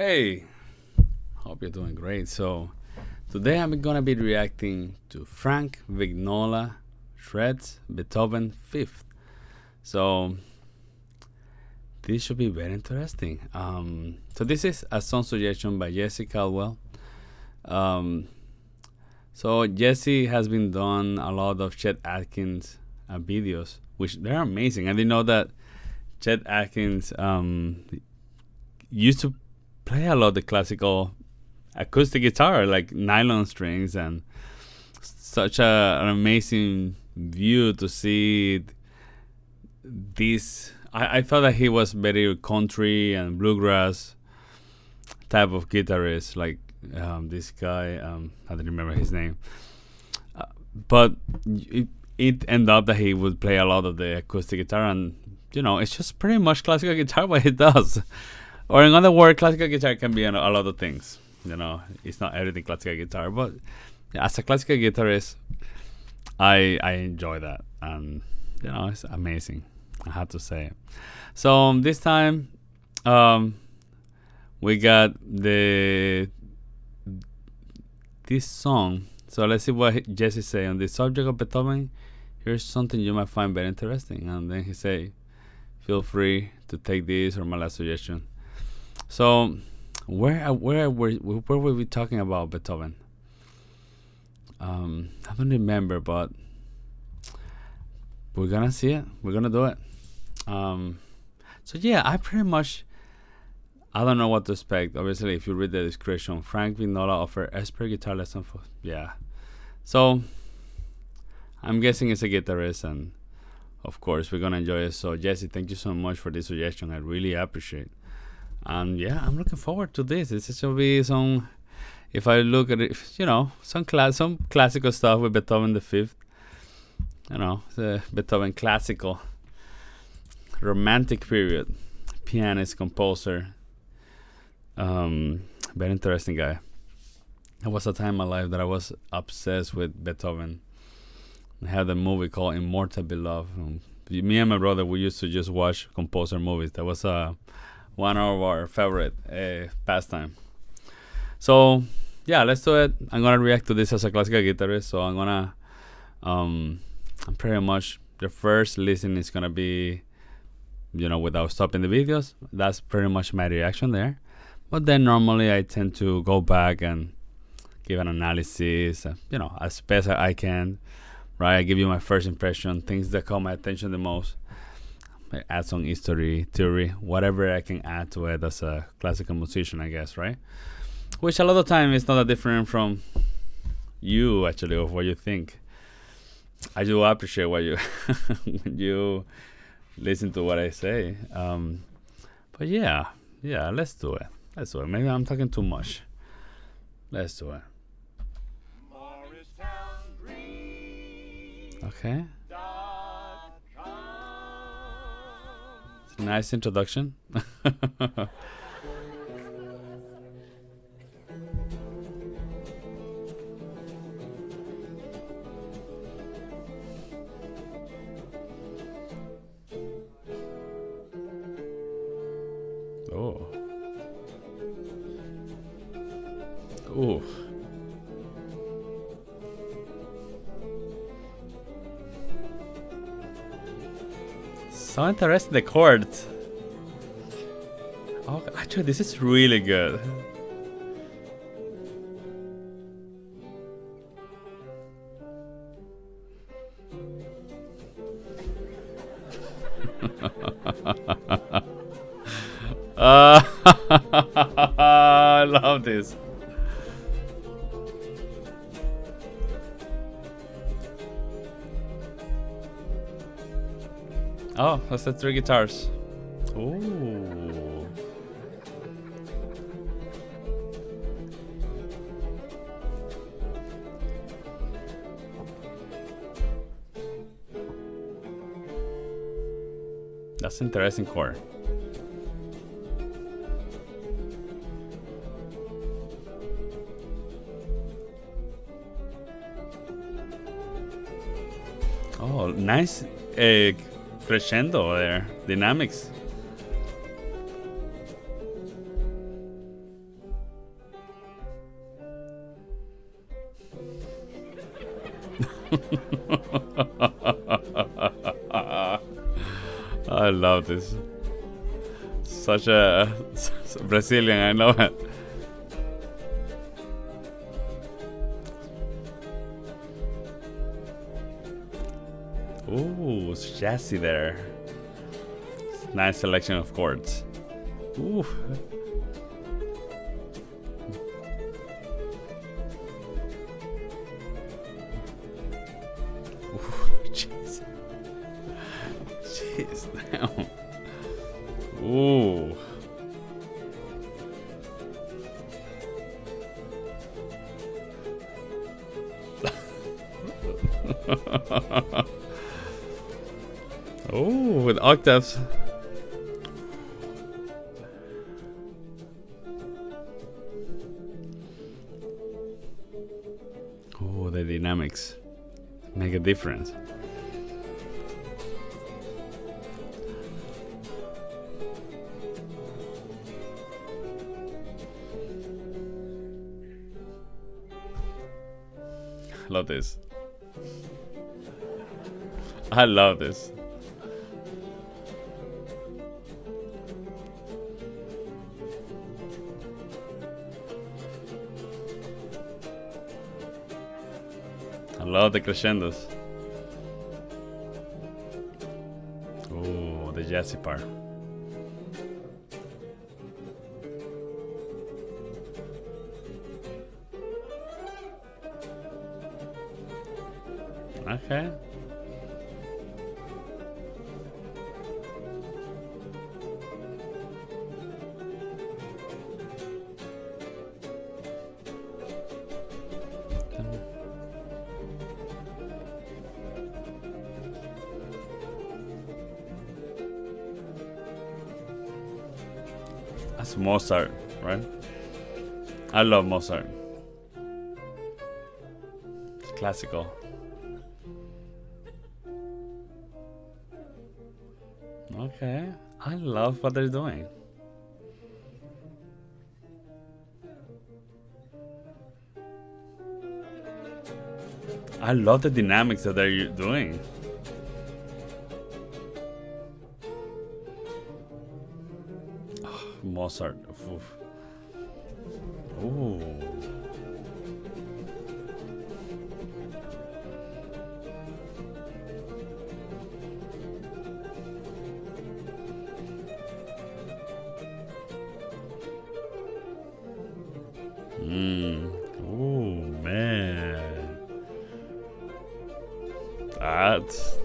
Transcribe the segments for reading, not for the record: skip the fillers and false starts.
Hey, hope you're doing great. So, today I'm gonna be reacting to Frank Vignola Shreds Beethoven Fifth. So, this should be very interesting. So this is a song suggestion by Jesse Caldwell. Um, so Jesse has been done a lot of Chet Atkins videos, which they're amazing. I didn't know that Chet Atkins used to play a lot of the classical acoustic guitar, like nylon strings, and such an amazing view to see this. I thought that he was very country and bluegrass type of guitarist, like this guy. I don't remember his name, but it ended up that he would play a lot of the acoustic guitar, and it's just pretty much classical guitar what he does. Or in other words, classical guitar can be a lot of things. It's not everything classical guitar, but as a classical guitarist, I enjoy that, and it's amazing. I have to say. So this time, we got this song. So let's see what Jesse say on the subject of Beethoven. Here's something you might find very interesting, and then he say, "Feel free to take this or my last suggestion." So, where were we talking about Beethoven? I don't remember, but we're gonna see it. We're gonna do it. So yeah, I don't know what to expect. Obviously, if you read the description, Frank Vignola offer expert guitar lesson for So I'm guessing it's a guitarist, and of course we're gonna enjoy it. So Jesse, thank you so much for this suggestion. I really appreciate it. And yeah, I'm looking forward to this. This should be some. If I look at it, some classical stuff with Beethoven the Fifth. The Beethoven classical, romantic period, pianist, composer. Very interesting guy. There was a time in my life that I was obsessed with Beethoven. I had a movie called Immortal Beloved. Me and my brother, we used to just watch composer movies. That was one of our favorite pastime. So yeah, let's do it. I'm gonna react to this as a classical guitarist. So I'm gonna I'm pretty much the first listen is gonna be without stopping the videos. That's pretty much my reaction there. But then normally I tend to go back and give an analysis, as best as I can. Right, I give you my first impression, things that caught my attention the most. I add some history, theory, whatever I can add to it as a classical musician, I guess, right? Which a lot of time is not that different from you, actually, of what you think. I do appreciate what you when you listen to what I say. But yeah, let's do it. Maybe I'm talking too much. Let's do it. Okay. It's a nice introduction. Oh. Ooh. So interesting, the chords. Oh, actually, this is really good. I love this. Oh, that's the three guitars. Ooh. That's interesting chord. Oh, nice crescendo there. Dynamics. I love this. Such a Brazilian, I know it. Ooh, it's jazzy there. Nice selection of chords. Ooh. Jeez. Jeez, damn. Ooh. Oh, with octaves. Oh, the dynamics make a difference. Love this. I love this. I love the crescendos. Oh, the jazzy part. Okay. That's Mozart, right? I love Mozart. It's classical. Okay, I love what they're doing. I love the dynamics that they're doing. Oh, Mozart. Oof. Ooh. Ooh, man. That's...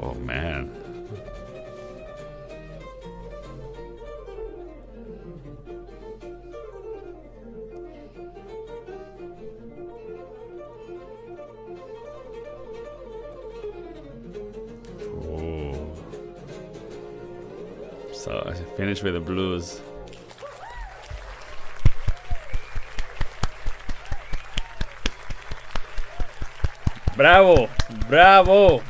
Oh, man. Oh. So I finished with the blues. Bravo! Bravo!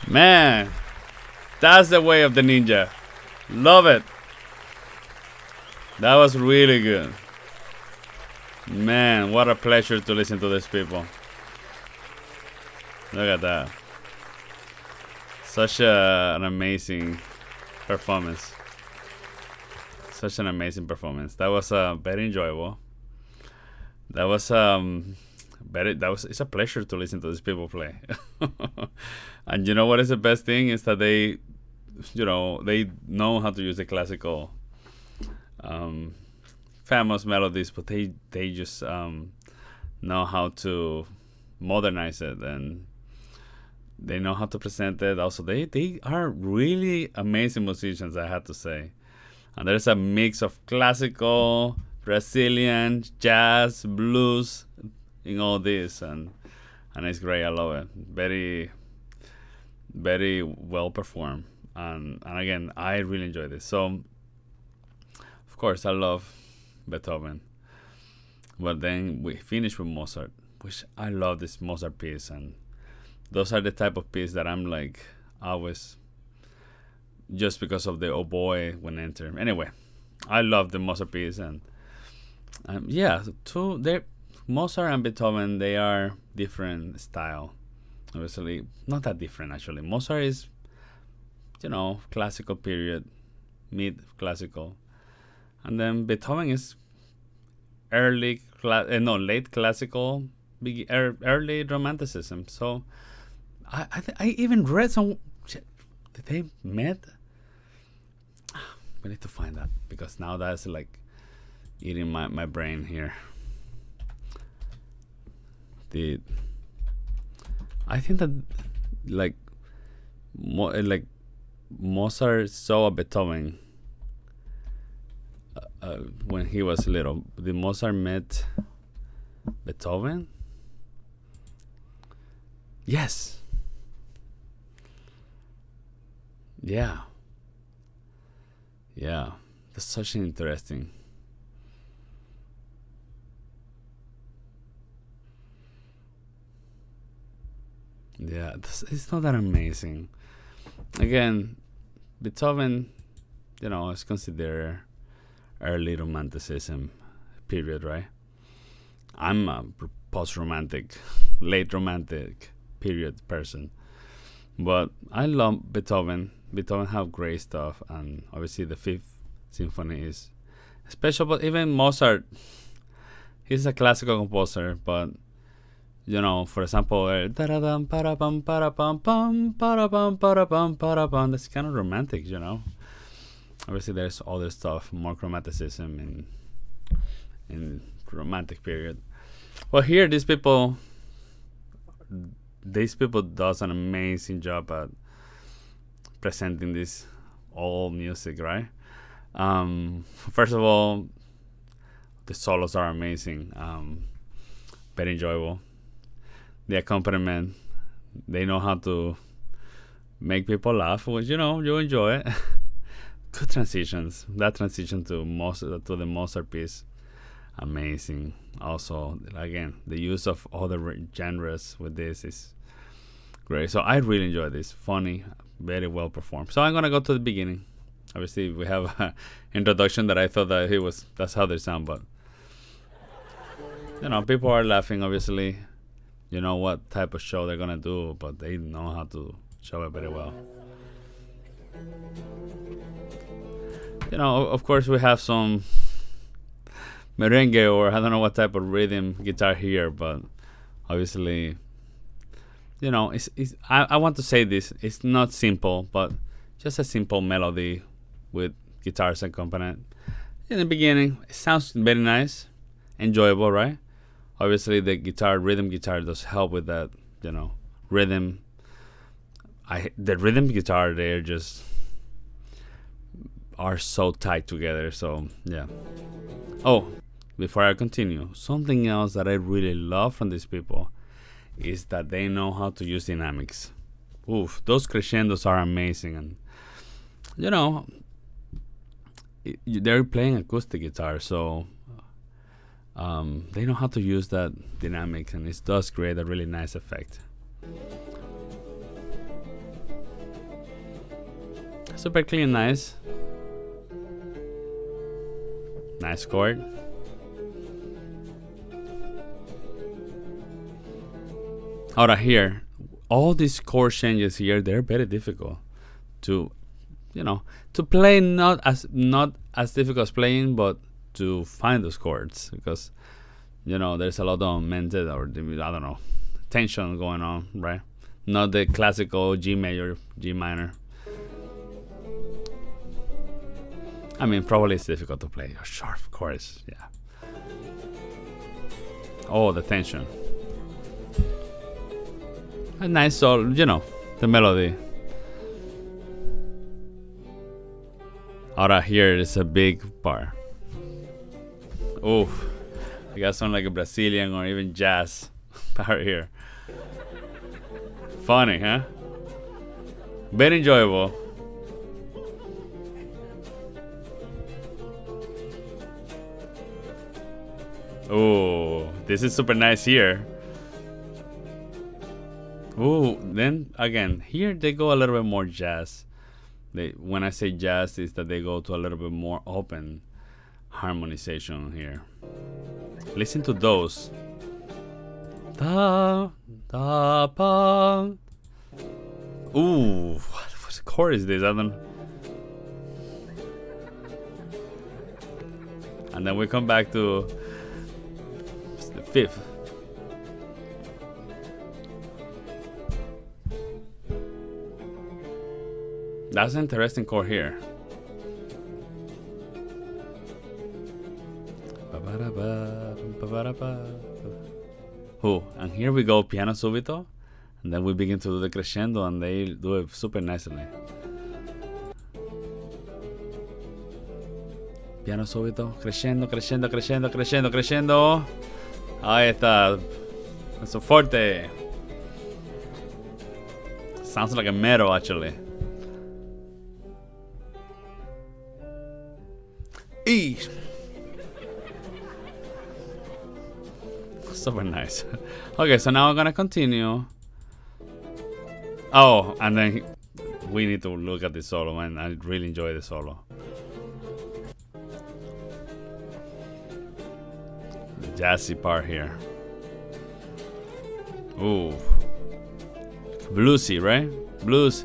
Man, that's the way of the ninja. Love it. That was really good. Man, what a pleasure to listen to these people. Look at that. Such an amazing performance. Such an amazing performance. That was very enjoyable. That was it's a pleasure to listen to these people play. And you know what is the best thing is that they know how to use the classical famous melodies, but they just know how to modernize it, and they know how to present it. Also, they are really amazing musicians, I have to say. And there's a mix of classical, Brazilian, jazz, blues in all this, and it's great. I love it. Very, very well performed, and again, I really enjoy this. So, of course, I love Beethoven. But then we finish with Mozart, which I love this Mozart piece, and those are the type of piece that I'm like always, just because of the oboe when enter. Anyway, I love the Mozart piece, and yeah, Mozart and Beethoven, they are different style. Obviously, not that different actually. Mozart is, classical period, mid classical, and then Beethoven is late classical, early romanticism. So I even read some. Did they met? We need to find that, because now that's like eating my brain here. I think that like Mozart saw Beethoven when he was little. Did Mozart met Beethoven? Yes. Yeah. That's such an interesting. Yeah, it's not that amazing. Again, Beethoven, is considered early romanticism period, right? I'm a post-romantic, late romantic period person, but I love Beethoven. Beethoven have great stuff, and obviously the Fifth Symphony is special. But even Mozart, he's a classical composer, but for example, da-da-dum, para-pum, para-pum, pum, para-pum, para-pum, para-pum, that's kind of romantic, Obviously, there's other stuff, more chromaticism in romantic period. Well, here these people does an amazing job at presenting this old music, right? First of all, the solos are amazing, very enjoyable. The accompaniment, they know how to make people laugh, which you enjoy it. Good transitions. That transition to the Mozart piece, amazing. Also, again, the use of other genres with this is great. So I really enjoy this. Funny, very well performed. So I'm gonna go to the beginning. Obviously, we have an introduction that I thought that that's how they sound, but people are laughing. Obviously, what type of show they're gonna do, but they know how to show it very well. Of course, we have some merengue, or I don't know what type of rhythm guitar here, but obviously, I want to say this. It's not simple, but just a simple melody with guitars accompaniment. In the beginning, it sounds very nice, enjoyable, right? Obviously, the rhythm guitar does help with that, rhythm. The rhythm guitar, they're just are so tight together. So yeah. Oh, before I continue, something else that I really love from these people is that they know how to use dynamics. Oof, those crescendos are amazing, and they're playing acoustic guitar, so they know how to use that dynamic, and it does create a really nice effect. Super clean, nice chord. Ahora here, all these chord changes here, they're very difficult to, to play. Not as difficult as playing, but to find those chords, because there's a lot of augmented, or I don't know, tension going on, right? Not the classical G major, G minor. I mean, probably it's difficult to play a sharp chorus, yeah. Oh, the tension. A nice solo, the melody. Ahora here is a big part. Oof. I got some like a Brazilian or even jazz part here. Funny, huh? Very enjoyable. Oh, this is super nice here. Oh, then again, here they go a little bit more jazz. When I say jazz, is that they go to a little bit more open harmonization here. Listen to those. Da da pa. Ooh, what chord is this? I don't. And then we come back to the fifth. That's an interesting chord here. Oh, and here we go, piano subito, and then we begin to do the crescendo, and they do it super nicely. Piano subito, crescendo, crescendo, crescendo, crescendo, crescendo. Ahí está. Eso fuerte. Sounds like a metal, actually. E. Super nice. Okay, so now I'm gonna continue. Oh, and then we need to look at the solo, man. I really enjoy the solo. The jazzy part here. Ooh. Bluesy, right? Blues.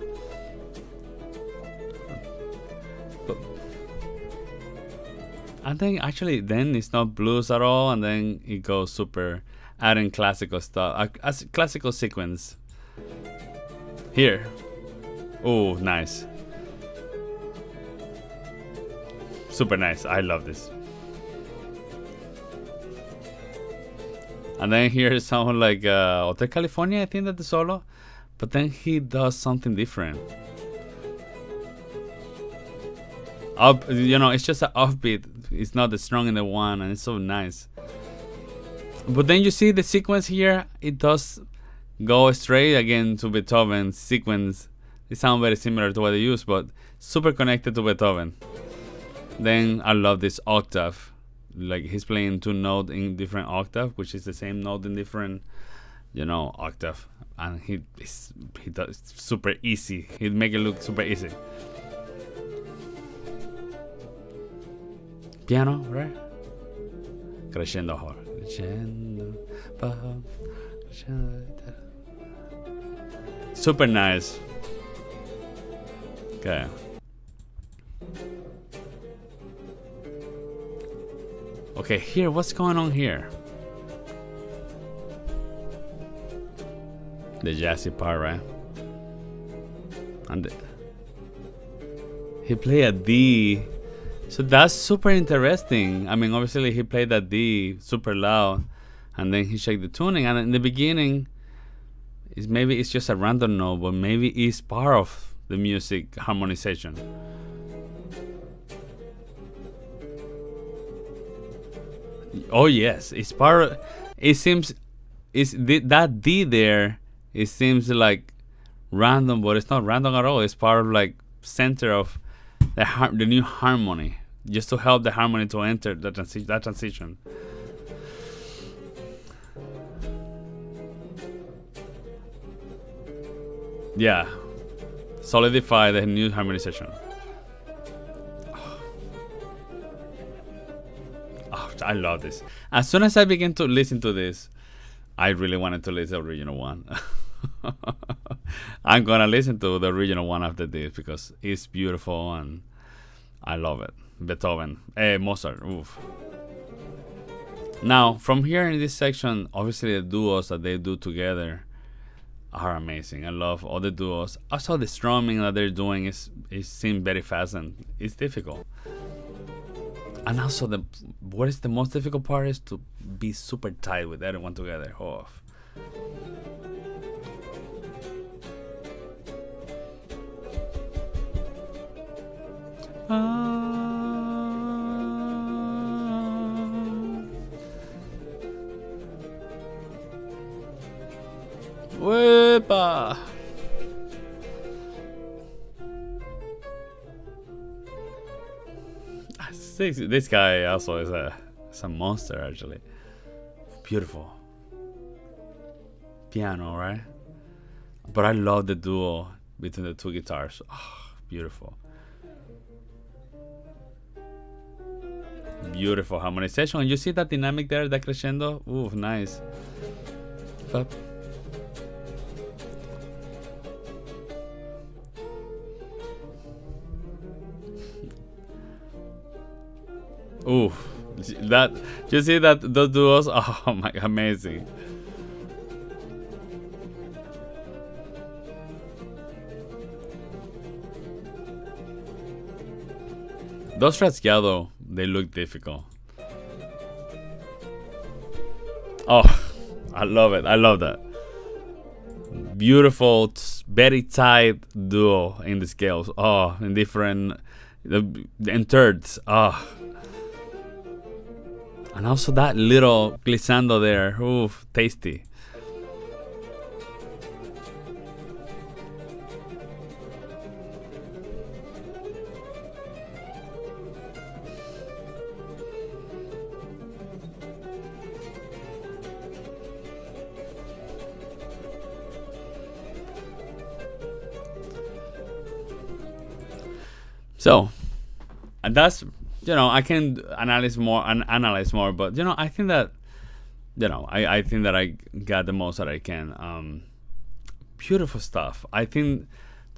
I think actually then it's not blues at all, and then it goes super adding classical stuff, a classical sequence here. Oh, nice, super nice. I love this. And then here it sounds like Hotel California, I think, that the solo, but then he does something different. Up, it's just an offbeat. It's not as strong in the one, and it's so nice. But then you see the sequence here, it does go straight again to Beethoven's sequence. It sounds very similar to what they use, but super connected to Beethoven. Then I love this octave. Like he's playing two notes in different octave, which is the same note in different, octave. And he does super easy. He'd make it look super easy. Piano, right? Crescendo hard. Super nice. Okay. Okay, here, what's going on here? The jazzy part, right? And he played a D. So that's super interesting. I mean, obviously he played that D super loud, and then he checked the tuning. And in the beginning, maybe it's just a random note, but maybe it's part of the music harmonization. Oh yes, it's part of. It seems that D there. It seems like random, but it's not random at all. It's part of like center of the new harmony, just to help the harmony to enter that transition. Yeah, solidify the new harmonization. Oh, I love this. As soon as I began to listen to this, I really wanted to listen to the original one. I'm gonna listen to the original one after this because it's beautiful and I love it. Beethoven, Mozart. Oof. Now, from here in this section, obviously the duos that they do together are amazing. I love all the duos. Also, the strumming that they're doing is seems very fast and it's difficult. And also, what is the most difficult part is to be super tight with everyone together. Oh. Wepa. This guy also is a monster actually. Beautiful piano, right? But I love the duo between the two guitars. Oh, beautiful. Beautiful harmonization. And you see that dynamic there, that crescendo? Ooh, nice. But ooh, that you see that those duos? Oh my, amazing. Those rasgueado, they look difficult. Oh, I love it. I love that. Beautiful, very tight duo in the scales. Oh, in different, in thirds. Oh. And also that little glissando there. Oof, tasty. So, and that's, I can analyze more, but I think that, I think that I got the most that I can. Beautiful stuff. I think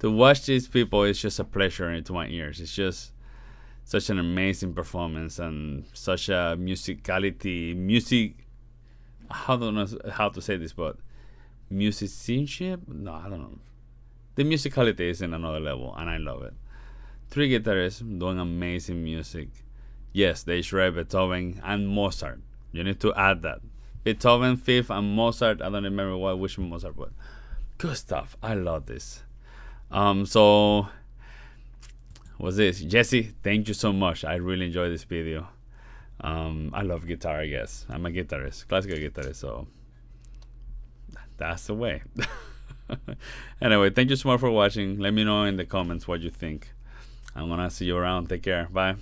to watch these people is just a pleasure into my ears. It's just such an amazing performance and such a music. I don't know how to say this, but musicianship. No, I don't know. The musicality is in another level, and I love it. Three guitarists doing amazing music. Yes, they shred Beethoven and Mozart. You need to add that. Beethoven fifth and Mozart. I don't remember which Mozart, but good stuff. I love this. So what's this? Jesse, thank you so much. I really enjoyed this video. I love guitar, I guess. I'm a guitarist, classical guitarist, so that's the way. Anyway, thank you so much for watching. Let me know in the comments what you think. I'm gonna see you around. Take care. Bye.